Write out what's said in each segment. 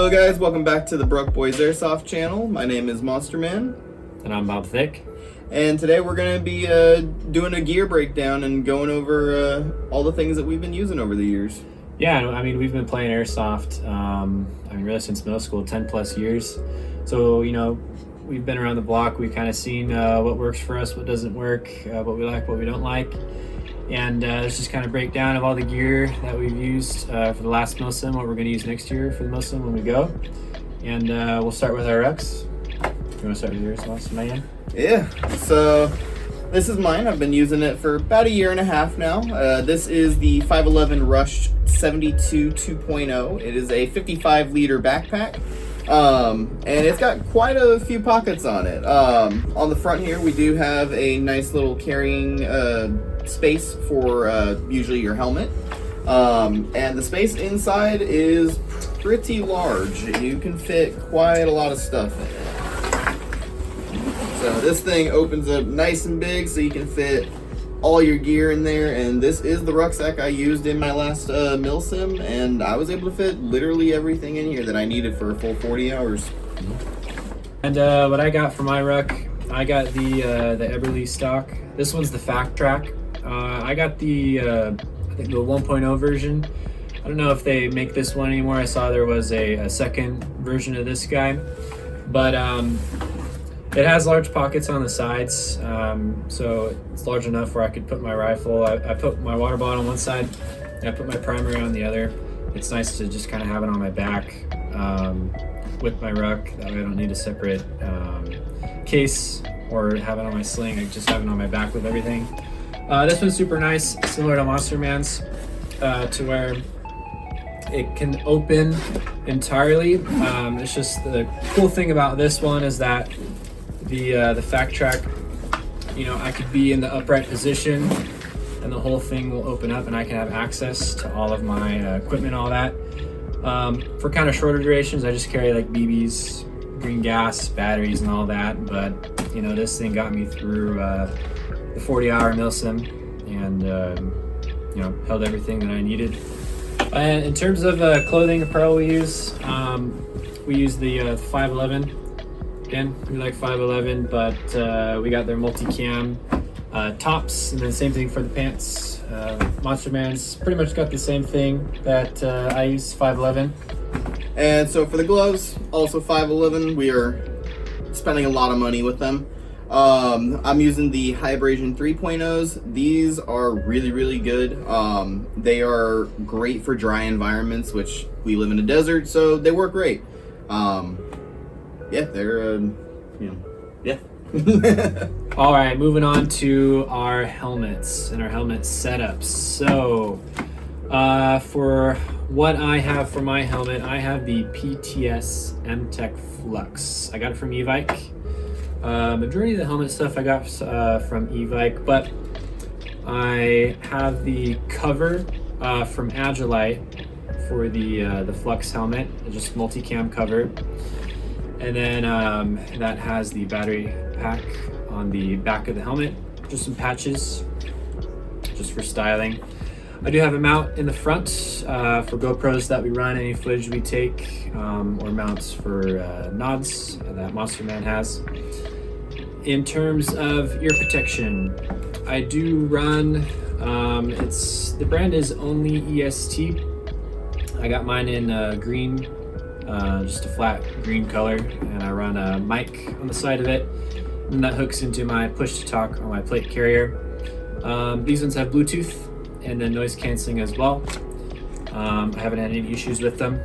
Hello guys, welcome back to the Brook Boys Airsoft channel. My name is MonsterMan. And I'm Bobthicc. And today we're going to be doing a gear breakdown and going over all the things that we've been using over the years. Yeah, I mean, we've been playing Airsoft, really since middle school, 10 plus years. So, you know, we've been around the block. We've kind of seen what works for us, what doesn't work, what we like, what we don't like. And it's just kind of breakdown of all the gear that we've used for the last milsim, what we're going to use next year for the milsim when we go. And we'll start with our Rucks. You want to start with yours, MonsterMan? Yeah, so this is mine. I've been using it for about a year and a half now. This is the 511 Rush 72 2.0. It is a 55 liter backpack. And it's got quite a few pockets on it. On the front here, we do have a nice little carrying space for usually your helmet. And the space inside is pretty large. You can fit quite a lot of stuff in it. So this thing opens up nice and big so you can fit all your gear in there, and this is the rucksack I used in my last milsim, and I was able to fit literally everything in here that I needed for a full 40 hours. And what I got for my ruck, I got the Eberly stock. This one's the Fact Track. I got the I think the 1.0 version. I don't know if they make this one anymore. I saw there was a second version of this guy, but it has large pockets on the sides, so it's large enough where I could put my rifle. I put my water bottle on one side, and I put my primary on the other. It's nice to just kind of have it on my back with my ruck. That way I don't need a separate case or have it on my sling. I just have it on my back with everything. This one's super nice, similar to MonsterMan's, to where it can open entirely. It's just the cool thing about this one is that the Fact Track, you know, I could be in the upright position and the whole thing will open up and I can have access to all of my equipment, all that. For kind of shorter durations, I just carry like BBs, green gas, batteries and all that, but you know, this thing got me through the 40-hour milsim and you know, held everything that I needed. And in terms of clothing apparel we use the 511. Again, we like 511, but we got their multi-cam tops, and then same thing for the pants. MonsterMan's pretty much got the same thing that I use, 511. And so for the gloves, also 511. We are spending a lot of money with them. I'm using the High Abrasion 3.0s. These are really, really good. They are great for dry environments, which we live in a desert, so they work great. Yeah, they're, yeah. All right, moving on to our helmets and our helmet setups. So, for what I have for my helmet, I have the PTS M-Tech Flux. I got it from e-Vike. Majority of the helmet stuff I got from e-Vike, but I have the cover from Agilite for the Flux helmet, just multicam cover. And then that has the battery pack on the back of the helmet, just some patches, just for styling. I do have a mount in the front for GoPros that we run, any footage we take, or mounts for nods that MonsterMan has. In terms of ear protection, I do run, the brand is only EST. I got mine in green, just a flat green color, and I run a mic on the side of it, and that hooks into my push to talk on my plate carrier. These ones have Bluetooth and then noise canceling as well. I haven't had any issues with them.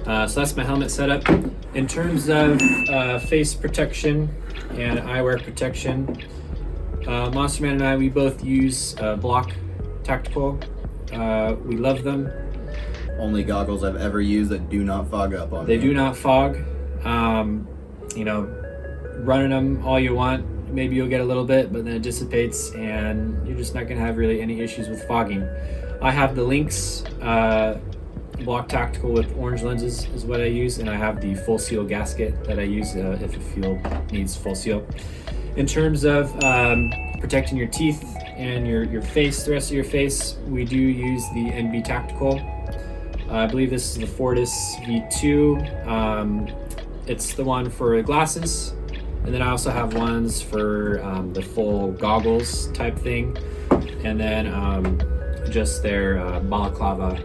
So that's my helmet setup. In terms of face protection and eyewear protection, MonsterMan and I, we both use Block Tactical. We love them. Only goggles I've ever used that do not fog up on me. They do not fog. You know, running them all you want, maybe you'll get a little bit, but then it dissipates and you're just not gonna have really any issues with fogging. I have the Lynx Block Tactical with orange lenses is what I use, and I have the full seal gasket that I use if a field needs full seal. In terms of protecting your teeth and your face, the rest of your face, we do use the NB Tactical. I believe this is the Fortis V2. It's the one for glasses, and then I also have ones for the full goggles type thing, and then just their balaclava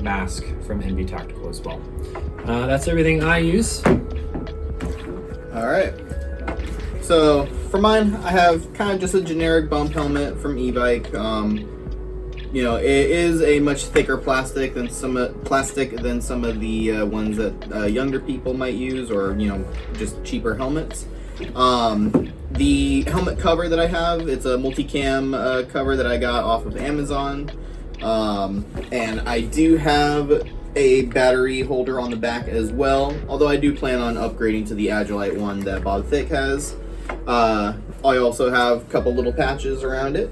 mask from NB Tactical as well. That's everything I use. All right. So for mine, I have kind of just a generic bump helmet from e-bike. It is a much thicker plastic than some of the ones that younger people might use, or just cheaper helmets. The helmet cover that I have, it's a multicam cover that I got off of Amazon, and I do have a battery holder on the back as well. Although I do plan on upgrading to the Agilite one that Bobthicc has. I also have a couple little patches around it,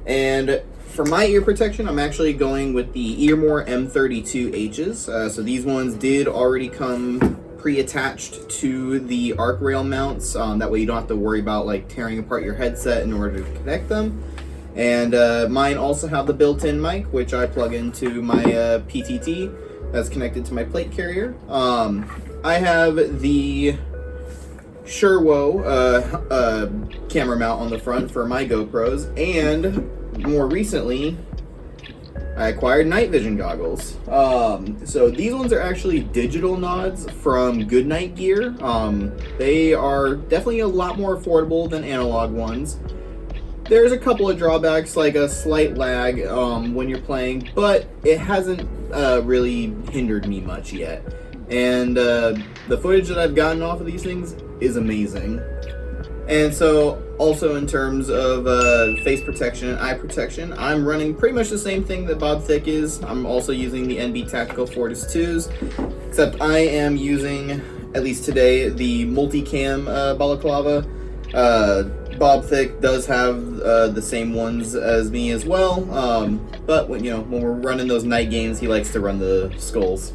and for my ear protection, I'm actually going with the Earmore M32Hs. So these ones did already come pre-attached to the arc rail mounts. That way you don't have to worry about like tearing apart your headset in order to connect them. And mine also have the built-in mic, which I plug into my PTT that's connected to my plate carrier. I have the Sherwo camera mount on the front for my GoPros, and more recently, I acquired night vision goggles. So these ones are actually digital nods from Goodnight Gear. They are definitely a lot more affordable than analog ones. There's a couple of drawbacks, like a slight lag when you're playing, but it hasn't really hindered me much yet. And the footage that I've gotten off of these things is amazing. And so, also in terms of face protection and eye protection, I'm running pretty much the same thing that Bobthicc is. I'm also using the NB Tactical Fortis 2s, except I am using, at least today, the multicam balaclava. Bobthicc does have the same ones as me as well, but when we're running those night games, he likes to run the skulls.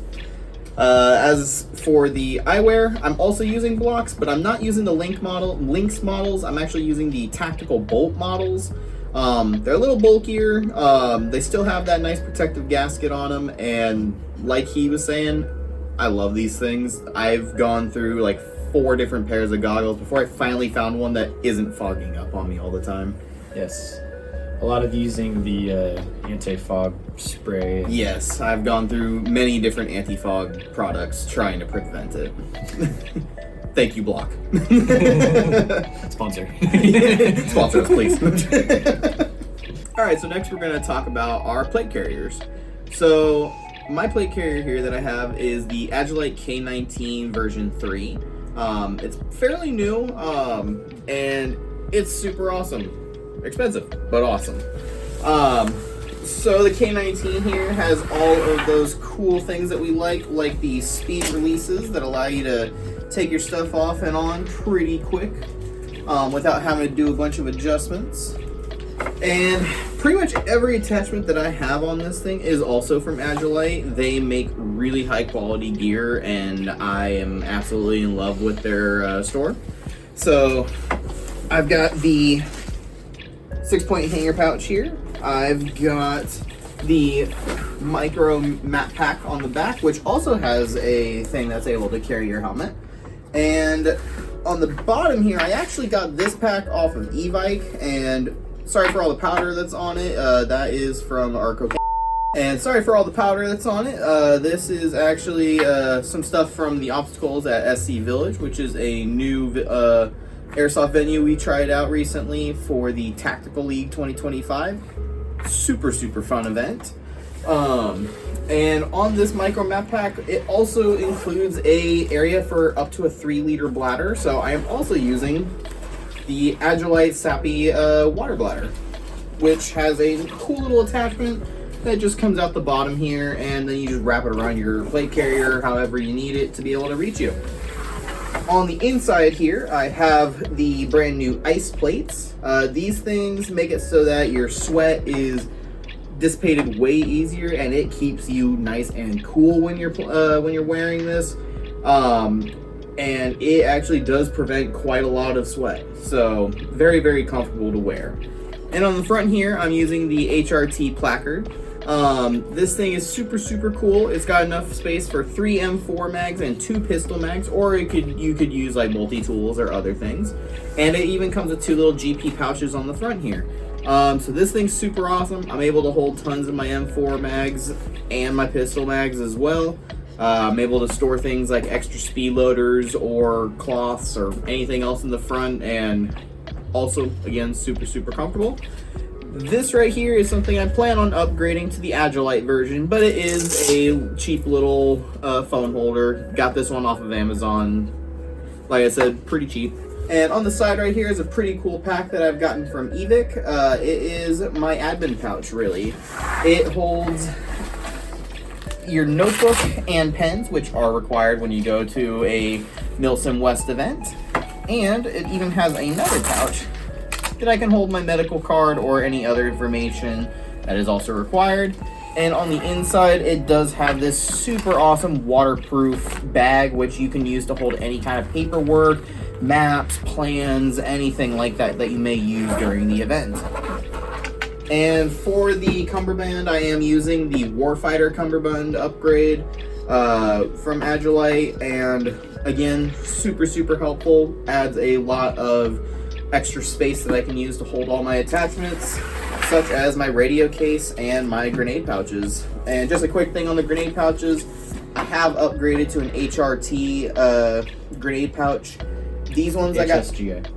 As for the eyewear, I'm also using blocks, but I'm not using the Lynx models. I'm actually using the Tactical Bolt models. They're a little bulkier. They still have that nice protective gasket on them, and like he was saying, I love these things. I've gone through like 4 different pairs of goggles before I finally found one that isn't fogging up on me all the time. Yes. A lot of using the anti-fog spray. Yes, I've gone through many different anti-fog products trying to prevent it. Thank you, Block. Sponsor. Sponsor us, please. Alright, so next we're going to talk about our plate carriers. So, my plate carrier here that I have is the Agilite K19 version 3. It's fairly new, and it's super awesome. Expensive, but awesome. So the K19 here has all of those cool things that we like the speed releases that allow you to take your stuff off and on pretty quick without having to do a bunch of adjustments. And pretty much every attachment that I have on this thing is also from Agilite. They make really high quality gear, and I am absolutely in love with their store. So I've got the 6-point hanger pouch here. I've got the micro map pack on the back, which also has a thing that's able to carry your helmet. And on the bottom here, I actually got this pack off of e-bike, and sorry for all the powder that's on it. That is from our cocaine. And sorry for all the powder that's on it. This is actually some stuff from the obstacles at SC Village, which is a new Airsoft venue we tried out recently for the Tactical League 2025. Super fun event. And on this micro map pack, it also includes a area for up to a 3-liter bladder. So I am also using the Agilite Sappy water bladder, which has a cool little attachment that just comes out the bottom here, and then you just wrap it around your plate carrier however you need it to be able to reach you. On the inside here, I have the brand new ice plates. These things make it so that your sweat is dissipated way easier, and it keeps you nice and cool when you're wearing this. And it actually does prevent quite a lot of sweat. So very comfortable to wear. And on the front here, I'm using the HRT placard. This thing is super cool. It's got enough space for 3 M4 mags and 2 pistol mags, or you could use like multi-tools or other things. And it even comes with 2 little GP pouches on the front here. So this thing's super awesome. I'm able to hold tons of my M4 mags and my pistol mags as well. I'm able to store things like extra speed loaders or cloths or anything else in the front, and also, again, super comfortable. This right here is something I plan on upgrading to the Agilite version, but it is a cheap little phone holder. Got this one off of Amazon. Like I said, pretty cheap. And on the side right here is a pretty cool pack that I've gotten from Evic. It is my admin pouch, really. It holds your notebook and pens, which are required when you go to a Milsim West event. And it even has another pouch that I can hold my medical card or any other information that is also required. And on the inside, it does have this super awesome waterproof bag, which you can use to hold any kind of paperwork, maps, plans, anything like that that you may use during the event. And for the cummerbund, I am using the Warfighter cummerbund upgrade from Agilite, and again, super helpful. Adds a lot of extra space that I can use to hold all my attachments, such as my radio case and my grenade pouches. And just a quick thing on the grenade pouches, I have upgraded to an HRT grenade pouch. These ones HSGI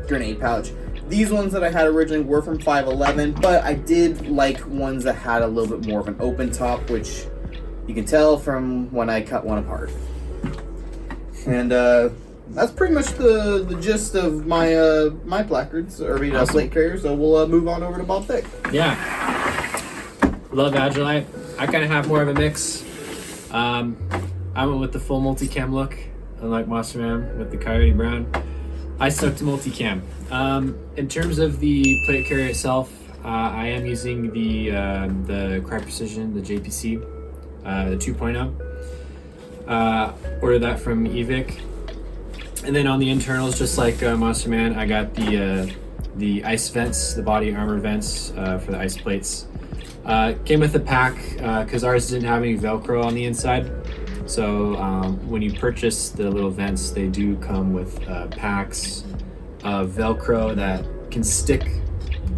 grenade pouch. These ones that I had originally were from 511, but I did like ones that had a little bit more of an open top, which you can tell from when I cut one apart. And that's pretty much the gist of my my placards, or awesome. Plate carriers. So we'll move on over to Bobthicc. Yeah, love Agilite. I kind of have more of a mix. I went with the full multicam look, unlike MonsterMan with the Coyote Brown. I stuck to multicam. In terms of the plate carrier itself, I am using the Cry Precision, the JPC, the 2.0. Ordered that from Evic. And then on the internals, just like MonsterMan, I got the ice vents, the body armor vents for the ice plates. Came with a pack because ours didn't have any Velcro on the inside. So when you purchase the little vents, they do come with packs of Velcro that can stick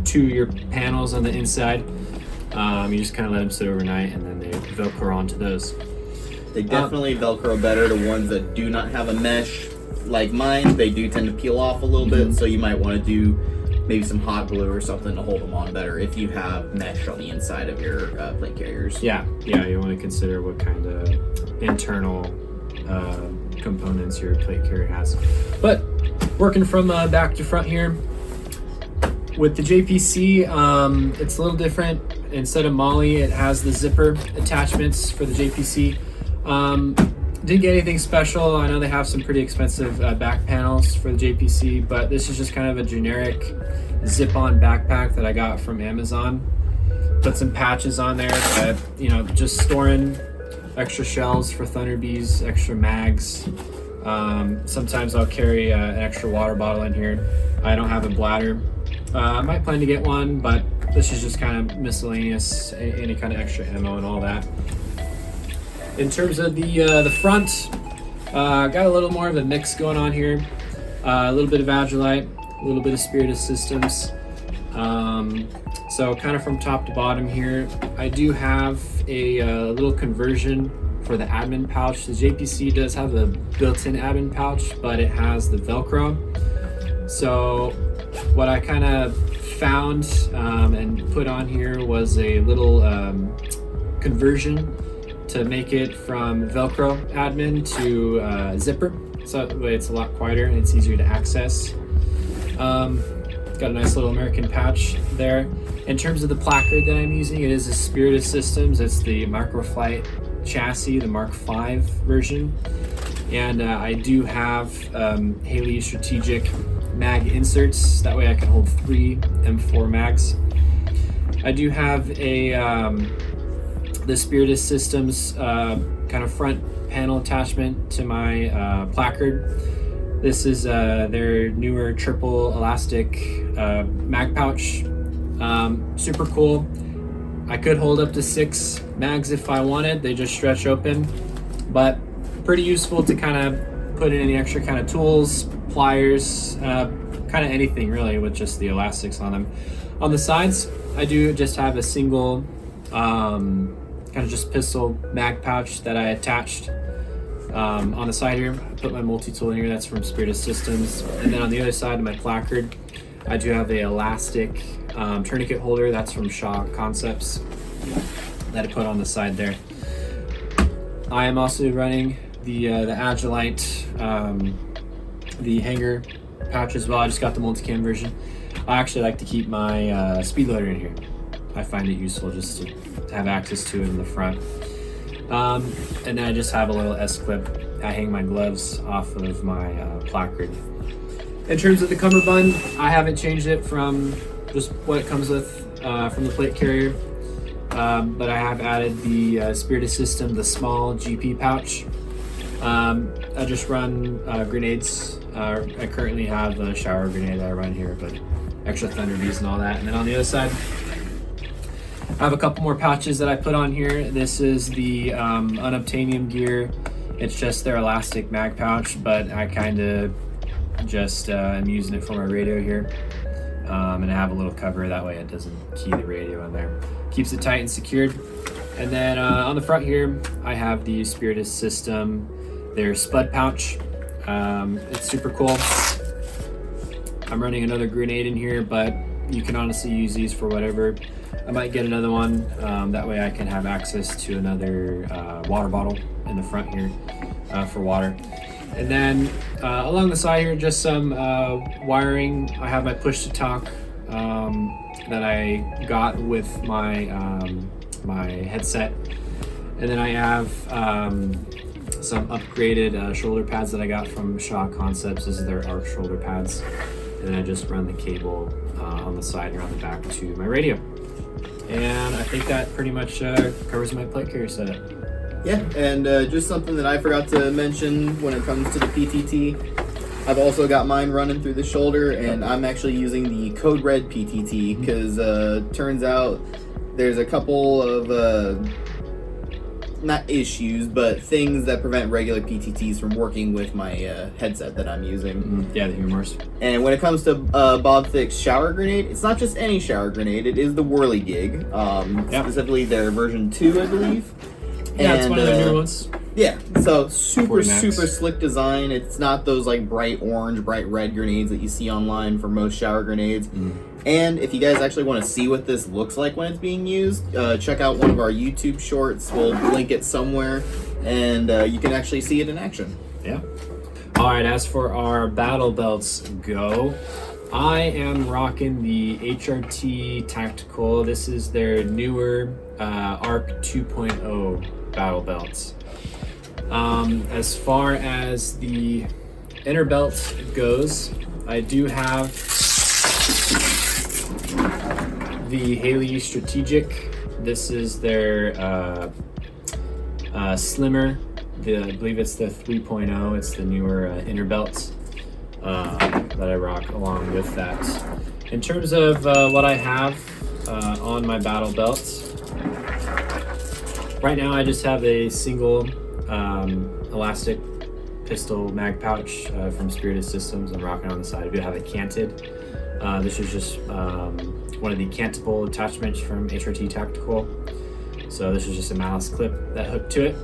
to your panels on the inside. You just kind of let them sit overnight, and then they Velcro onto those. They definitely Velcro better to ones that do not have a mesh like mine. They do tend to peel off a little bit, so you might want to do maybe some hot glue or something to hold them on better if you have mesh on the inside of your plate carriers. Yeah, you want to consider what kind of internal components your plate carrier has. But working from back to front here, with the JPC, it's a little different. Instead of Molly, it has the zipper attachments for the JPC. Didn't get anything special. I know they have some pretty expensive back panels for the JPC, but this is just kind of a generic zip-on backpack that I got from Amazon. Put some patches on there that, just storing extra shells for Thunder Bees, extra mags. Sometimes I'll carry an extra water bottle in here. I don't have a bladder. I might plan to get one, but this is just kind of miscellaneous, any kind of extra ammo and all that. In terms of the front, got a little more of a mix going on here. A little bit of Agilite, a little bit of Spirited Systems. So kind of from top to bottom here, I do have a little conversion for the admin pouch. The JPC does have the built-in admin pouch, but it has the Velcro. So what I kind of found and put on here was a little conversion to make it from Velcro admin to zipper, so that way it's a lot quieter and it's easier to access. Got a nice little American patch there. In terms of the placard that I'm using, it is a Spirited Systems. It's the Microflight chassis, the Mark V version, and I do have Haley strategic mag inserts. That way I can hold 3 M4 mags. I do have the Spirited Systems kind of front panel attachment to my placard. This is their newer triple elastic mag pouch. Super cool. I could hold up to 6 mags if I wanted. They just stretch open, but pretty useful to kind of put in any extra kind of tools, pliers, kind of anything really with just the elastics on them. On the sides, I do just have a single kind of just pistol mag pouch that I attached on the side here. I put my multi-tool in here, that's from Spirit Systems. And then on the other side of my placard, I do have a elastic tourniquet holder, that's from Shaw Concepts, that I put on the side there. I am also running the Agilite, the hanger pouch as well. I just got the multicam version. I actually like to keep my speed loader in here. I find it useful just to have access to it in the front. And then I just have a little S-clip. I hang my gloves off of my placard. In terms of the cummerbund, I haven't changed it from just what it comes with from the plate carrier. But I have added the Spirit System, the small GP pouch. I just run grenades. I currently have a shower grenade that I run here, but extra thunder bees and all that. And then on the other side, I have a couple more pouches that I put on here. This is the unobtainium gear. It's just their elastic mag pouch, but I kind of just am using it for my radio here. And I have a little cover, that way it doesn't key the radio in there. Keeps it tight and secured. And then on the front here, I have the Spirit System, their spud pouch. It's super cool. I'm running another grenade in here, but you can honestly use these for whatever. I might get another one, that way I can have access to another water bottle in the front here for water. And then along the side here, just some wiring. I have my push-to-talk that I got with my my headset. And then I have some upgraded shoulder pads that I got from Shaw Concepts. This is their ARC shoulder pads. And then I just run the cable on the side and on the back to my radio. And I think that pretty much covers my plate carrier setup. Yeah, and just something that I forgot to mention when it comes to the PTT, I've also got mine running through the shoulder, and I'm actually using the Code Red PTT because turns out there's a couple of not issues, but things that prevent regular PTTs from working with my headset that I'm using. Yeah, the humors. And when it comes to Bobthick's shower grenade, it's not just any shower grenade, it is the Whirligig, specifically their version 2, I believe. Yeah, it's one of the newer ones. Yeah, so super slick design. It's not those like bright orange, bright red grenades that you see online for most shower grenades. And if you guys actually want to see what this looks like when it's being used, check out one of our YouTube shorts. We'll link it somewhere, and you can actually see it in action. Yeah. All right, as for our battle belts go, I am rocking the HRT Tactical. This is their newer ARC 2.0 battle belts. As far as the inner belt goes, I do have the Haley Strategic. This is their slimmer. I believe it's the 3.0. It's the newer inner belt that I rock along with that. In terms of what I have on my battle belts, right now I just have a single elastic pistol mag pouch from Spirit Systems. I'm rocking on the side. I do have it canted. This is just one of the cantable attachments from HRT Tactical. So this is just a malice clip that hooked to it.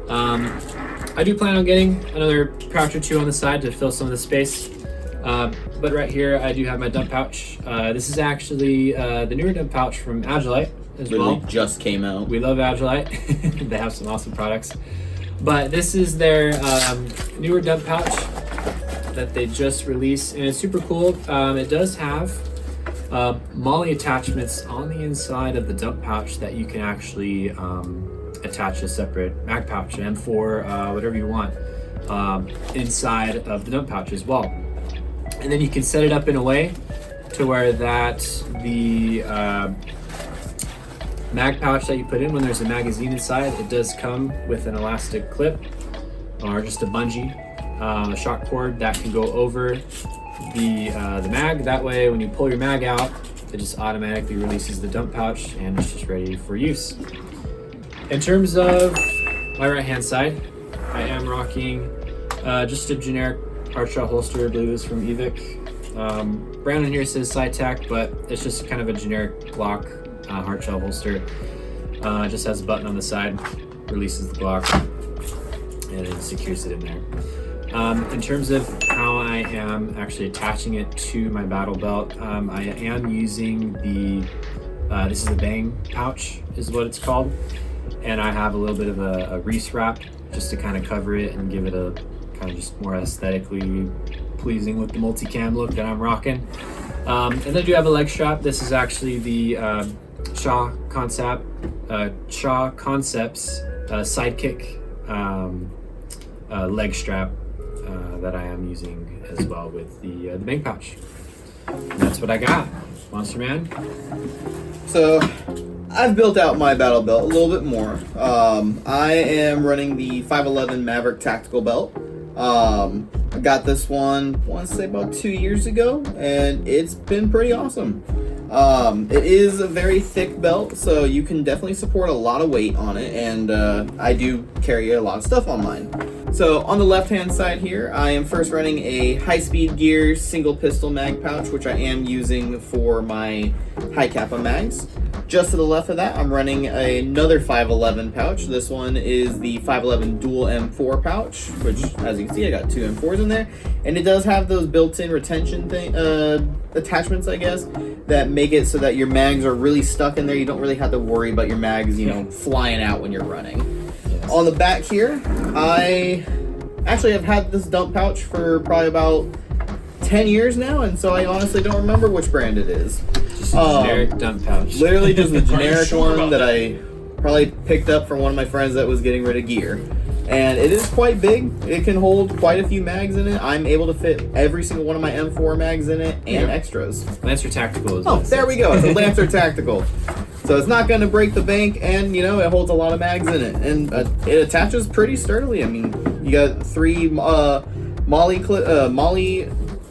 I do plan on getting another pouch or two on the side to fill some of the space. But right here I do have my dump pouch. This is actually the newer dump pouch from Agilite as well. Just came out. We love Agilite. They have some awesome products. But this is their newer dump pouch that they just released, and it's super cool. It does have MOLLE attachments on the inside of the dump pouch that you can actually attach a separate mag pouch and for whatever you want inside of the dump pouch as well. And then you can set it up in a way to where that the mag pouch that you put in when there's a magazine inside, it does come with an elastic clip or just a bungee, a shock cord that can go over the mag. That way when you pull your mag out, it just automatically releases the dump pouch and it's just ready for use. In terms of my right hand side, I am rocking just a generic hardshell holster. I believe it's from Evic. Brand on here says SideTac, but it's just kind of a generic Glock hardshell holster. It just has a button on the side, releases the Glock, and it secures it in there. In terms of how I am actually attaching it to my battle belt, I am using the, this is a bang pouch is what it's called. And I have a little bit of a Reese wrap just to kind of cover it and give it a kind of just more aesthetically pleasing with the multicam look that I'm rocking. And I do have a leg strap. This is actually the Shaw Concepts Sidekick leg strap that I am using as well with the bang pouch. And that's what I got, MonsterMan. So I've built out my battle belt a little bit more. I am running the 511 Maverick tactical belt. I got this one, I want to say about 2 years ago, and it's been pretty awesome. It is a very thick belt, so you can definitely support a lot of weight on it, and I do carry a lot of stuff on mine. So on the left hand side here, I am first running a high-speed gear single pistol mag pouch, which I am using for my high kappa mags. Just to the left of that, I'm running another 511 pouch. This one is the 511 dual M4 pouch, which, as you can see, I got 2 M4s in there. And it does have those built-in retention attachments, I guess, that make it so that your mags are really stuck in there. You don't really have to worry about your mags, flying out when you're running. Yes. On the back here, I actually have had this dump pouch for probably about 10 years now, and so I honestly don't remember which brand it is. Just a generic dump pouch. Literally just a generic one that I probably picked up from one of my friends that was getting rid of gear. And it is quite big. It can hold quite a few mags in it. I'm able to fit every single one of my M4 mags in it and extras. Lancer Tactical is Oh, there we go. It's a Lancer Tactical. So it's not going to break the bank, and it holds a lot of mags in it. And it attaches pretty sturdily. I mean, you got 3 Molly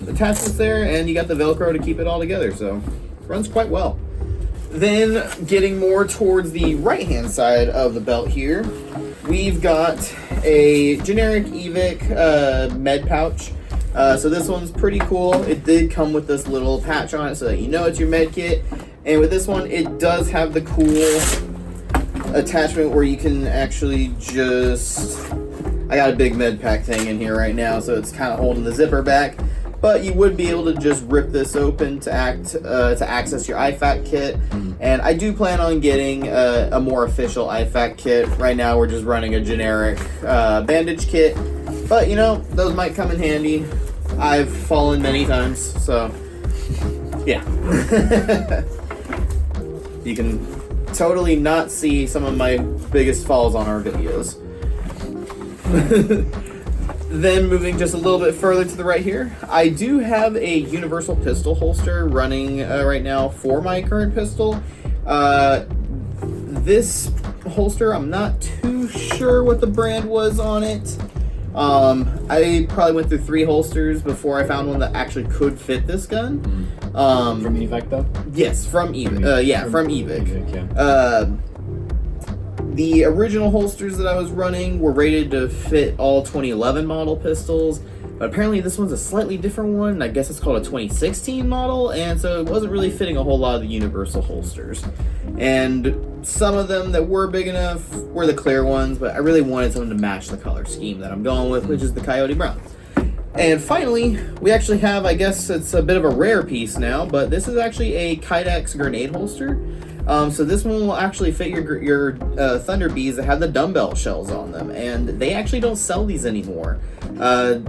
attachments there, and you got the Velcro to keep it all together. So it runs quite well. Then getting more towards the right hand side of the belt here, we've got a generic Evic med pouch. So this one's pretty cool. It did come with this little patch on it so that you know it's your med kit. And with this one, it does have the cool attachment where you can actually I got a big med pack thing in here right now, so it's kind of holding the zipper back. But you would be able to just rip this open to access your IFAK kit. And I do plan on getting a more official IFAK kit. Right now we're just running a generic bandage kit. But those might come in handy. I've fallen many times, so yeah. You can totally not see some of my biggest falls on our videos. Then moving just a little bit further to the right here, I do have a universal pistol holster running right now for my current pistol. This holster, I'm not too sure what the brand was on it. I probably went through 3 holsters before I found one that actually could fit this gun. From Evic though? Yes, from Evic. From Evic. Yeah. The original holsters that I was running were rated to fit all 2011 model pistols, but apparently this one's a slightly different one. I guess it's called a 2016 model, and so it wasn't really fitting a whole lot of the universal holsters. And some of them that were big enough were the clear ones, but I really wanted something to match the color scheme that I'm going with, which is the Coyote Brown. And finally, we actually have, I guess it's a bit of a rare piece now, but this is actually a Kydex grenade holster. So this one will actually fit your Thunder Bees that have the dumbbell shells on them, and they actually don't sell these anymore.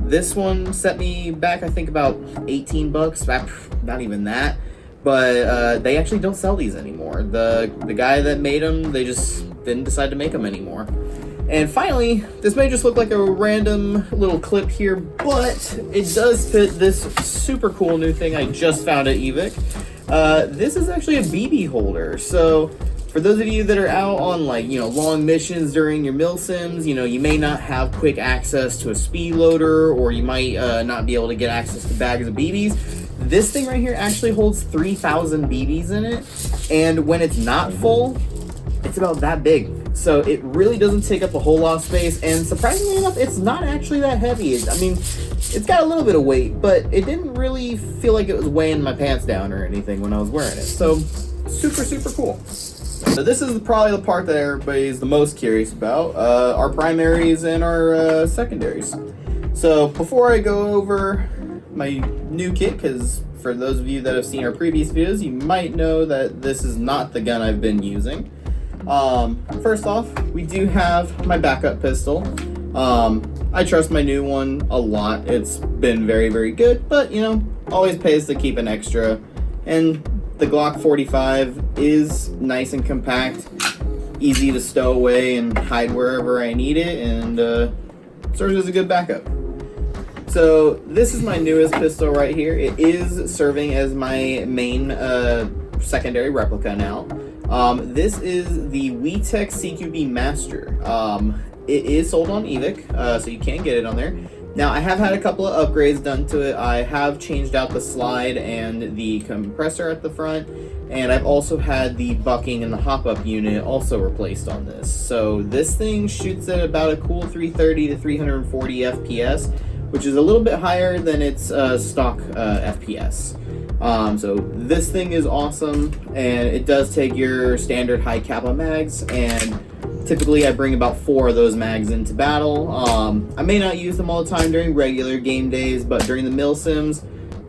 This one set me back, I think, about $18, not even that, but they actually don't sell these anymore. The guy that made them, they just didn't decide to make them anymore. And finally, this may just look like a random little clip here, but it does fit this super cool new thing I just found at Evic. This is actually a BB holder. So for those of you that are out on long missions during your milsims, you may not have quick access to a speed loader, or you might not be able to get access to bags of BBs. This thing right here actually holds 3,000 BBs in it, and when it's not full, it's about that big. So it really doesn't take up a whole lot of space, and surprisingly enough, it's not actually that heavy. I mean, it's got a little bit of weight, but it didn't really feel like it was weighing my pants down or anything when I was wearing it. So super, super cool. So this is probably the part that everybody's the most curious about, our primaries and our secondaries. So before I go over my new kit, because for those of you that have seen our previous videos, you might know that this is not the gun I've been using. First off, we do have my backup pistol. I trust my new one a lot. It's been very, very good, but you know, always pays to keep an extra. And the Glock 45 is nice and compact, easy to stow away and hide wherever I need it, and serves as a good backup. So this is my newest pistol right here. It is serving as my main secondary replica now. This is the WeTech CQB Master. It is sold on eVic, so you can get it on there. Now, I have had a couple of upgrades done to it. I have changed out the slide and the compressor at the front, and I've also had the bucking and the hop-up unit also replaced on this. So this thing shoots at about a cool 330 to 340 FPS, which is a little bit higher than its stock FPS. So this thing is awesome, and it does take your standard high kappa mags, and typically I bring about 4 of those mags into battle. I may not use them all the time during regular game days, but during the milsims,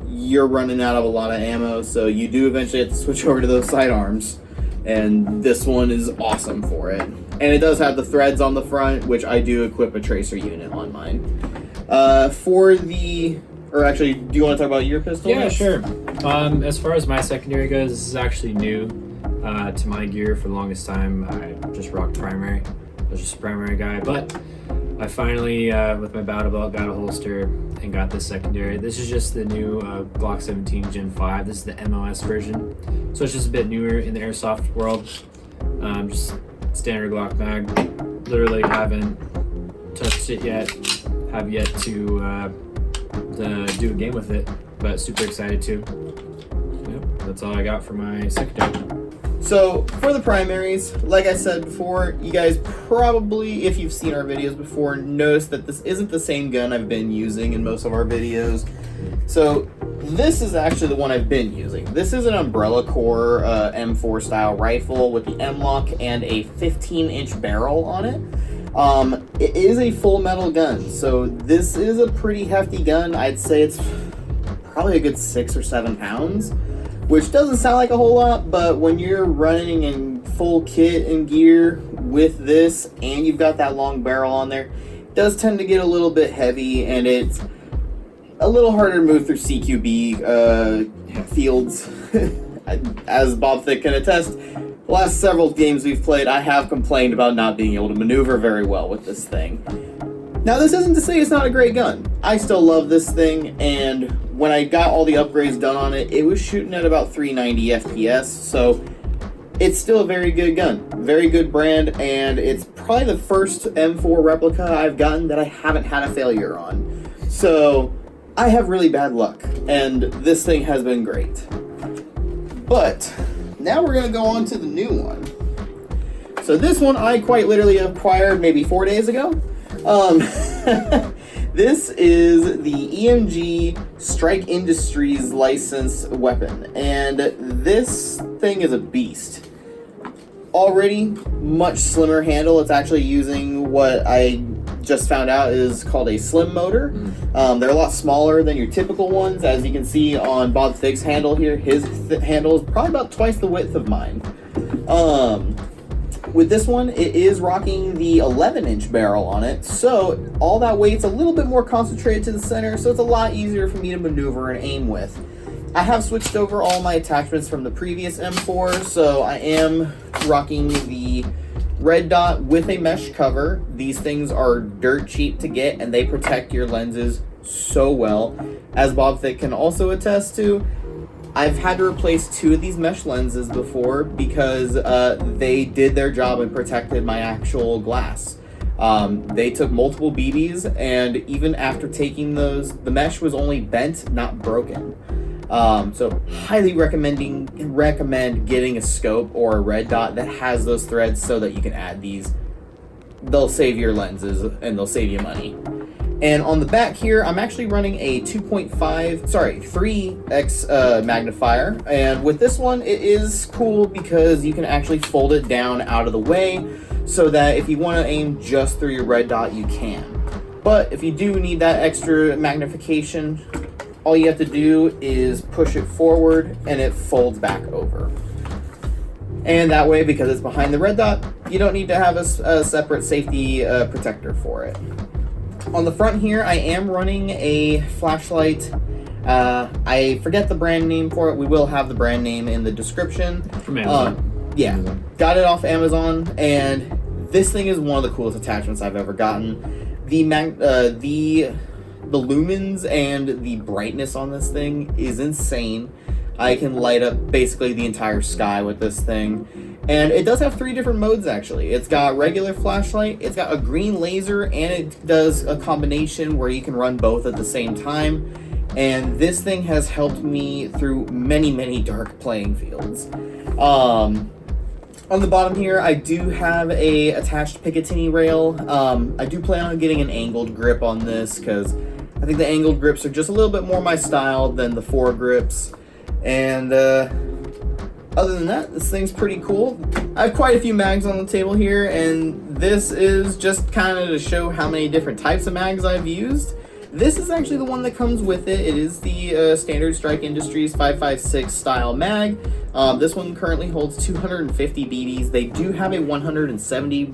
you're running out of a lot of ammo, so you do eventually have to switch over to those sidearms, and this one is awesome for it. And it does have the threads on the front, which I do equip a tracer unit on mine. Or actually, do you want to talk about your pistol? Yeah, sure. As far as my secondary goes, this is actually new to my gear. For the longest time, I just rocked primary. I was just a primary guy, but I finally, with my battle belt, got a holster and got this secondary. This is just the new Glock 17 Gen 5. This is the MOS version, so it's just a bit newer in the Airsoft world. Just standard Glock mag. Literally haven't touched it yet. Have yet to do a game with it, but super excited to. Yep, that's all I got for my secondary. So for the primaries, like I said before, you guys probably, if you've seen our videos before, noticed that this isn't the same gun I've been using in most of our videos. So this is actually the one I've been using. This is an umbrella core M4 style rifle with the M-lock and a 15-inch barrel on it. It is a full metal gun, so this is a pretty hefty gun. I'd say it's probably a good 6 or 7 pounds, which doesn't sound like a whole lot, but when you're running in full kit and gear with this, and you've got that long barrel on there, it does tend to get a little bit heavy, and it's a little harder to move through CQB fields. As Bobthicc can attest, the last several games we've played, I have complained about not being able to maneuver very well with this thing. Now, this isn't to say it's not a great gun. I still love this thing, and when I got all the upgrades done on it, it was shooting at about 390 FPS, so it's still a very good gun. Very good brand, and it's probably the first M4 replica I've gotten that I haven't had a failure on. So, I have really bad luck, and this thing has been great. But now we're going to go on to the new one. So this one I quite literally acquired maybe 4 days ago. This is the EMG Strike Industries licensed weapon, and this thing is a beast. Already much slimmer handle. It's actually using what I just found out is called a slim motor. They're a lot smaller than your typical ones. As you can see on Bobthicc's handle here, his handle is probably about twice the width of mine. With this one, it is rocking the 11-inch barrel on it, so all that weight's a little bit more concentrated to the center, so it's a lot easier for me to maneuver and aim with. I have switched over all my attachments from the previous M4, so I am rocking the red dot with a mesh cover. These things are dirt cheap to get, and they protect your lenses so well. As Bobthicc can also attest to, I've had to replace 2 of these mesh lenses before because they did their job and protected my actual glass. They took multiple BBs, and even after taking those, the mesh was only bent, not broken. So highly recommend getting a scope or a red dot that has those threads so that you can add these. They'll save your lenses and they'll save you money. And on the back here, I'm actually running a 3x magnifier. And with this one, it is cool because you can actually fold it down out of the way so that if you want to aim just through your red dot, you can. But if you do need that extra magnification, all you have to do is push it forward and it folds back over. And that way, because it's behind the red dot, you don't need to have a separate safety protector for it. On the front here, I am running a flashlight. I forget the brand name for it. We will have the brand name in the description. From Amazon. Yeah, got it off Amazon, and this thing is one of the coolest attachments I've ever gotten. The lumens and the brightness on this thing is insane. I can light up basically the entire sky with this thing. And it does have 3 different modes, actually. It's got regular flashlight, it's got a green laser, and it does a combination where you can run both at the same time. And this thing has helped me through many, many dark playing fields. On the bottom here, I do have a attached Picatinny rail. I do plan on getting an angled grip on this because I think the angled grips are just a little bit more my style than the foregrips. And other than that, this thing's pretty cool. I have quite a few mags on the table here, and this is just kind of to show how many different types of mags I've used. This is actually the one that comes with it. It is the standard Strike Industries 5.56 style mag. This one currently holds 250 BBs. They do have a 170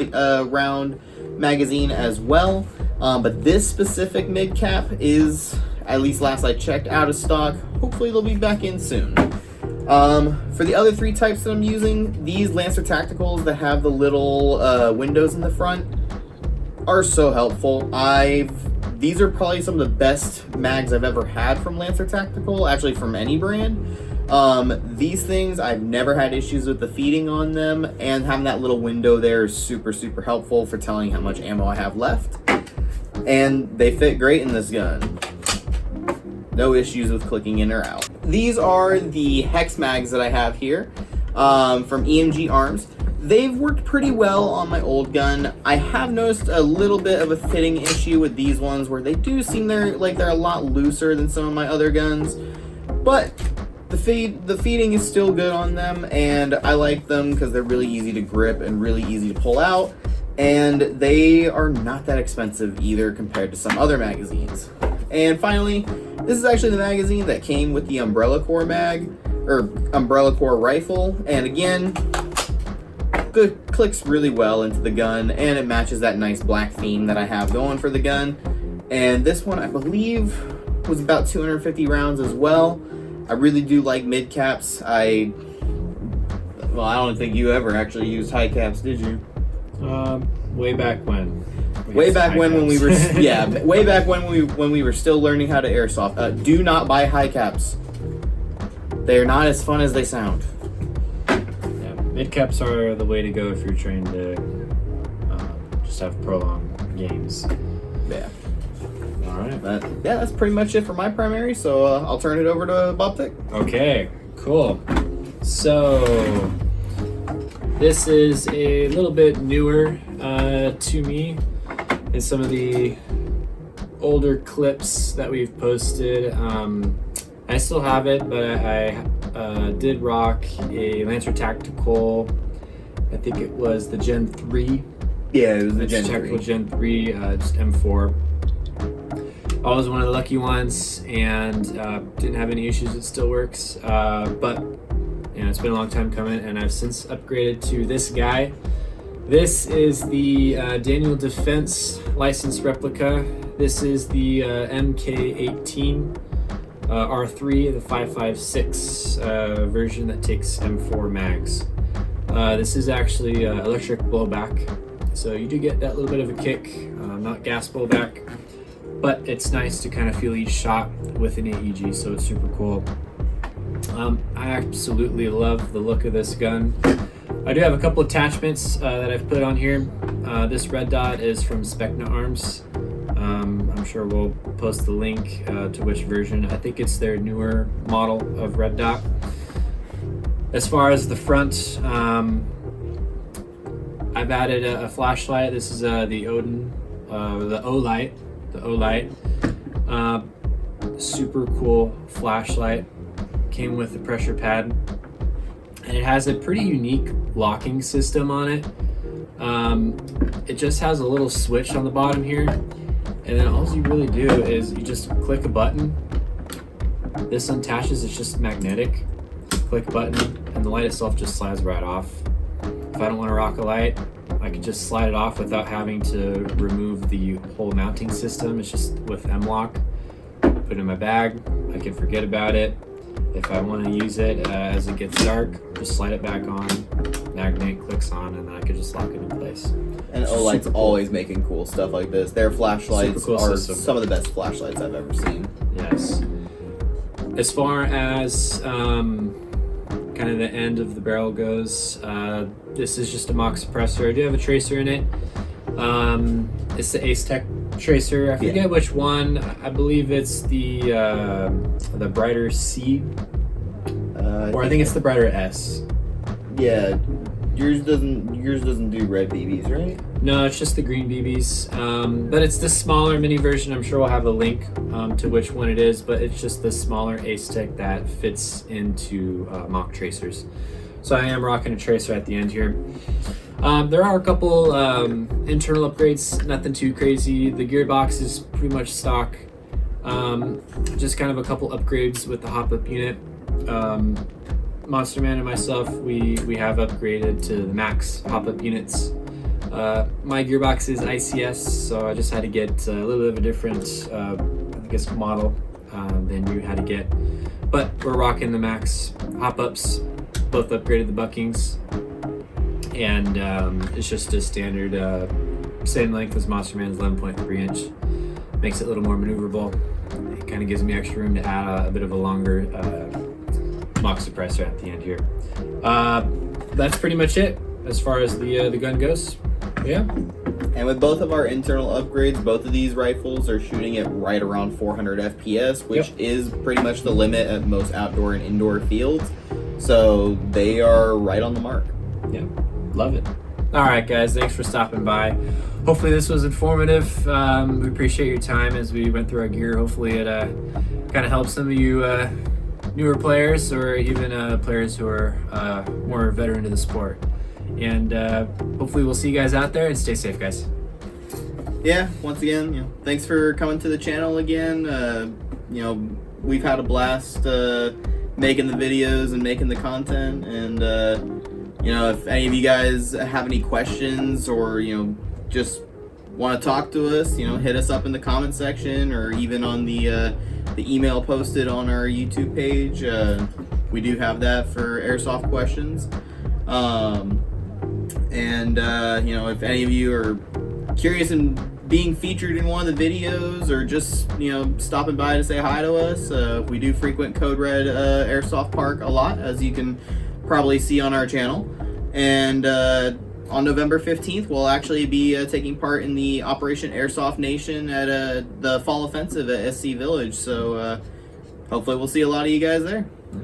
round magazine as well, but this specific mid cap is, at least last I checked, out of stock. Hopefully they'll be back in soon. For the other 3 types that I'm using, these Lancer Tacticals that have the little windows in the front are so helpful. These are probably some of the best mags I've ever had from Lancer Tactical, actually from any brand. These things, I've never had issues with the feeding on them, and having that little window there is super, super helpful for telling how much ammo I have left. And they fit great in this gun. No issues with clicking in or out. These are the hex mags that I have here from EMG Arms. They've worked pretty well on my old gun. I have noticed a little bit of a fitting issue with these ones where they do seem like they're a lot looser than some of my other guns, but the feeding is still good on them, and I like them because they're really easy to grip and really easy to pull out, and they are not that expensive either compared to some other magazines. And finally, this is actually the magazine that came with the Umbrella Core mag, or Umbrella Core rifle, and again, clicks really well into the gun, and it matches that nice black theme that I have going for the gun. And this one, I believe, was about 250 rounds as well. I really do like mid caps. I don't think you ever actually used high caps, did you? Way back when. Way back when we were way back when we were still learning how to airsoft. Do not buy high caps. They are not as fun as they sound. Mid caps are the way to go if you're trying to just have prolonged games. Yeah. All right. But yeah, that's pretty much it for my primary. So I'll turn it over to Bobthicc. Okay. Cool. So this is a little bit newer to me. It's some of the older clips that we've posted. I still have it, but I did rock a Lancer Tactical. I think it was the Gen 3. Yeah, it was the Gen 3. Tactical Gen 3, just M4. I was one of the lucky ones and didn't have any issues. It still works, but it's been a long time coming, and I've since upgraded to this guy. This is the Daniel Defense licensed replica. This is the MK18 R3, the 5.56 version that takes M4 mags. This is actually electric blowback, so you do get that little bit of a kick, not gas blowback, but it's nice to kind of feel each shot with an AEG, so it's super cool. I absolutely love the look of this gun. I do have a couple attachments that I've put on here. This red dot is from Specna Arms. I'm I'm sure we'll post the link to which version. I think it's their newer model of red dot. As far as the front, I've added a flashlight. This is the Odin, the O-Light. The O-Light. Super cool flashlight. Came with the pressure pad. And it has a pretty unique locking system on it. It just has a little switch on the bottom here. And then all you really do is you just click a button. This unattaches, it's just magnetic. Click a button and the light itself just slides right off. If I don't want to rock a light, I can just slide it off without having to remove the whole mounting system. It's just with M-Lock. Put it in my bag, I can forget about it. If I want to use it as it gets dark, just slide it back on, magnet clicks on, and then I can just lock it in place. And O-Light's always making cool stuff like this. Their flashlights cool are system. some of the best flashlights I've ever seen. Yes. As far as kind of the end of the barrel goes, this is just a mock suppressor. I do have a tracer in it. It's the Ace Tech tracer. I forget which one. I believe it's the brighter C, or I think it's the brighter S. Yeah, yours doesn't do red BBs, right? No, it's just the green BBs. But it's the smaller mini version. I'm sure we'll have a link to which one it is, but it's just the smaller Ace Tech that fits into mock tracers. So I am rocking a tracer at the end here. There are a couple internal upgrades, nothing too crazy. The gearbox is pretty much stock. Just kind of a couple upgrades with the hop-up unit. MonsterMan and myself, we have upgraded to the max hop-up units. My gearbox is ICS, so I just had to get a little bit of a different, I guess, model than you had to get. But we're rocking the max hop-ups, both upgraded the buckings, and it's just a standard, same length as MonsterMan's 11.3 inch. Makes it a little more maneuverable. It kind of gives me extra room to add a bit of a longer mock suppressor at the end here. That's pretty much it as far as the gun goes. Yeah. And with both of our internal upgrades, both of these rifles are shooting at right around 400 FPS, which is pretty much the limit at most outdoor and indoor fields. So they are right on the mark. Yeah, love it. All right, guys, thanks for stopping by. Hopefully this was informative. We appreciate your time as we went through our gear. Hopefully it kind of helps some of you newer players, or even players who are more veteran to the sport. And hopefully we'll see you guys out there, and stay safe, guys. Yeah, once again, thanks for coming to the channel again. We've had a blast making the videos and making the content, and if any of you guys have any questions, or just want to talk to us, hit us up in the comment section, or even on the email posted on our YouTube page. We do have that for Airsoft questions. If any of you are curious in being featured in one of the videos, or just stopping by to say hi to us, we do frequent Code Red Airsoft Park a lot, as you can probably see on our channel. And on November 15th, we'll actually be taking part in the Operation Airsoft Nation at the Fall Offensive at SC Village. So hopefully we'll see a lot of you guys there. Yeah.